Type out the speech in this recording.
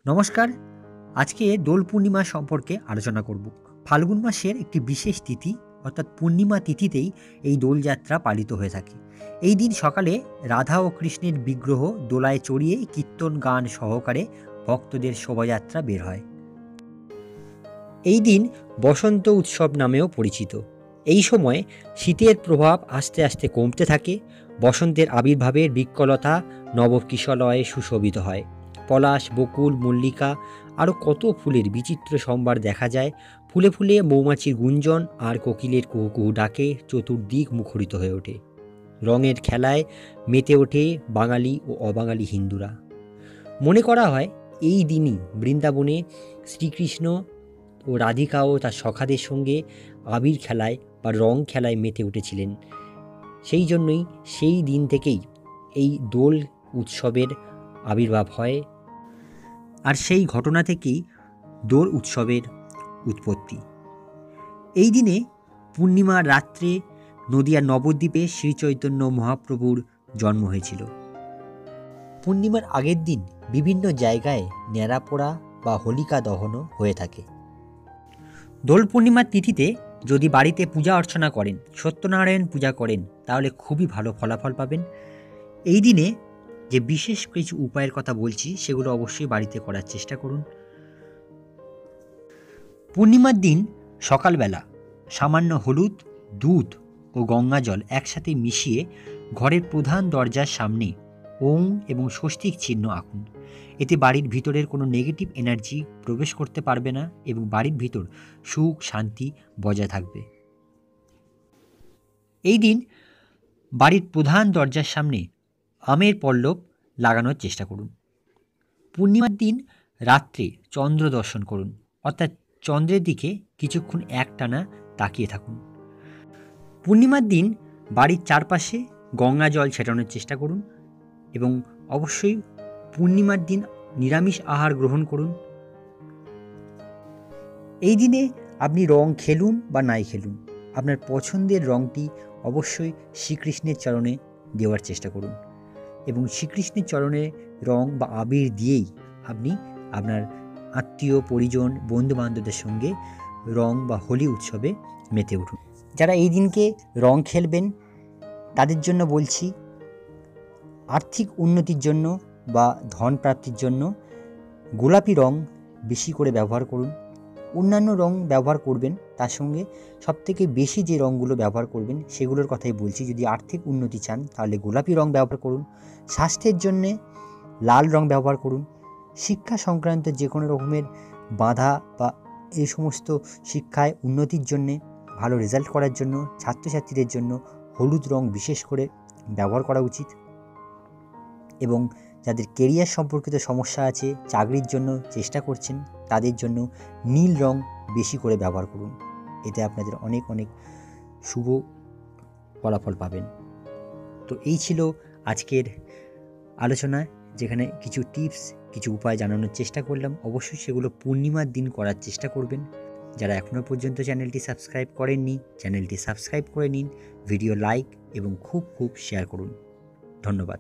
নমস্কার। আজকে দোল পূর্ণিমা সম্পর্কে আলোচনা করব। ফাল্গুন মাসের একটি বিশেষ তিথি অর্থাৎ পূর্ণিমা তিথিতেই এই দোলযাত্রা পালিত হয়ে থাকে। এই দিন সকালে রাধা ও কৃষ্ণের বিগ্রহ দোলায় চড়িয়ে কীর্তন গান সহকারে ভক্তদের শোভাযাত্রা বের হয়। এই দিন বসন্ত উৎসব নামেও পরিচিত। এই সময় শীতের প্রভাব আস্তে আস্তে কমতে থাকে। বসন্তের আবির্ভাবের বৃক্ষলতা নবকিশলয়ে সুশোভিত হয়। পলাশ, বকুল, মল্লিকা আরও কত ফুলের বিচিত্র সম্ভার দেখা যায়। ফুলে ফুলে মৌমাছির গুঞ্জন আর কোকিলের কুহু কুহু ডাকে চতুর্দিক মুখরিত হয়ে ওঠে। রঙের খেলায় মেতে ওঠে বাঙালি ও অবাঙালি হিন্দুরা। মনে করা হয় এই দিনই বৃন্দাবনে শ্রীকৃষ্ণ ও রাধিকাও তার সখাদের সঙ্গে আবির খেলায় বা রং খেলায় মেতে উঠেছিলেন। সেই জন্যই সেই দিন থেকেই এই দোল উৎসবের আবির্ভাব হয়, আর সেই ঘটনা থেকেই দোল উৎসবের উৎপত্তি। এই দিনে পূর্ণিমার রাত্রে নদিয়ার নবদ্বীপে শ্রীচৈতন্য মহাপ্রভুর জন্ম হয়েছিল। পূর্ণিমার আগের দিন বিভিন্ন জায়গায় ন্যাড়া পোড়া বা হোলিকা দহনও হয়ে থাকে। দোল পূর্ণিমার তিথিতে যদি বাড়িতে পূজা অর্চনা করেন, সত্যনারায়ণ পূজা করেন, তাহলে খুবই ভালো ফলাফল পাবেন। এই দিনে যে বিশেষ কিছু উপায়ের কথা বলছি সেগুলো অবশ্যই বাড়িতে করার চেষ্টা করুন। পূর্ণিমার দিন সকালবেলা সামান্য হলুদ, দুধ ও গঙ্গা জল একসাথে মিশিয়ে ঘরের প্রধান দরজার সামনে ওম এবং স্বস্তিক চিহ্ন আঁকুন। এতে বাড়ির ভিতরের কোনো নেগেটিভ এনার্জি প্রবেশ করতে পারবে না এবং বাড়ির ভিতর সুখ শান্তি বজায় থাকবে। এই দিন বাড়ির প্রধান দরজার সামনে আমের পল্লব লাগানোর চেষ্টা করুন। পূর্ণিমার দিন রাত্রে চন্দ্র দর্শন করুন, অর্থাৎ চন্দ্রের দিকে কিছুক্ষণ একটানা তাকিয়ে থাকুন। পূর্ণিমার দিন বাড়ির চারপাশে গঙ্গা জল ছেটানোর চেষ্টা করুন এবং অবশ্যই পূর্ণিমার দিন নিরামিষ আহার গ্রহণ করুন। এই দিনে আপনি রং খেলুন বা নাই খেলুন, আপনার পছন্দের রংটি অবশ্যই শ্রীকৃষ্ণের চরণে দেওয়ার চেষ্টা করুন এবং শ্রীকৃষ্ণের চরণে রং বা আবির দিয়েই আপনি আপনার আত্মীয় পরিজন বন্ধুবান্ধবদের সঙ্গে রং বা হোলি উৎসবে মেতে উঠুন। যারা এই দিনকে রং খেলবেন তাদের জন্য বলছি, আর্থিক উন্নতির জন্য বা ধন প্রাপ্তির জন্য গোলাপি রং বেশি করে ব্যবহার করুন। অন্যান্য রং ব্যবহার করবেন, তার সঙ্গে সবথেকে বেশি যে রঙগুলো ব্যবহার করবেন সেগুলোর কথাই বলছি। যদি আর্থিক উন্নতি চান তাহলে গোলাপি রং ব্যবহার করুন। স্বাস্থ্যের জন্যে লাল রং ব্যবহার করুন। শিক্ষা সংক্রান্ত যে কোনো রকমের বাধা বা এই সমস্ত শিক্ষায় উন্নতির জন্যে, ভালো রেজাল্ট করার জন্য ছাত্রছাত্রীদের জন্য হলুদ রং বিশেষ করে ব্যবহার করা উচিত। এবং যাদের কেরিয়ার সম্পর্কিত সমস্যা আছে, চাকরির জন্য চেষ্টা করছেন, তাদের জন্য নীল রং বেশি করে ব্যবহার করুন। এতে আপনাদের অনেক অনেক শুভ ফলাফল পাবেন। তো এই ছিল আজকের আলোচনা, যেখানে কিছু টিপস, কিছু উপায় জানানোর চেষ্টা করলাম। অবশ্যই সেগুলো পূর্ণিমার দিন করার চেষ্টা করবেন। যারা এখনও পর্যন্ত চ্যানেলটি সাবস্ক্রাইব করেননি, চ্যানেলটি সাবস্ক্রাইব করে নিন, ভিডিও লাইক এবং খুব শেয়ার করুন। ধন্যবাদ।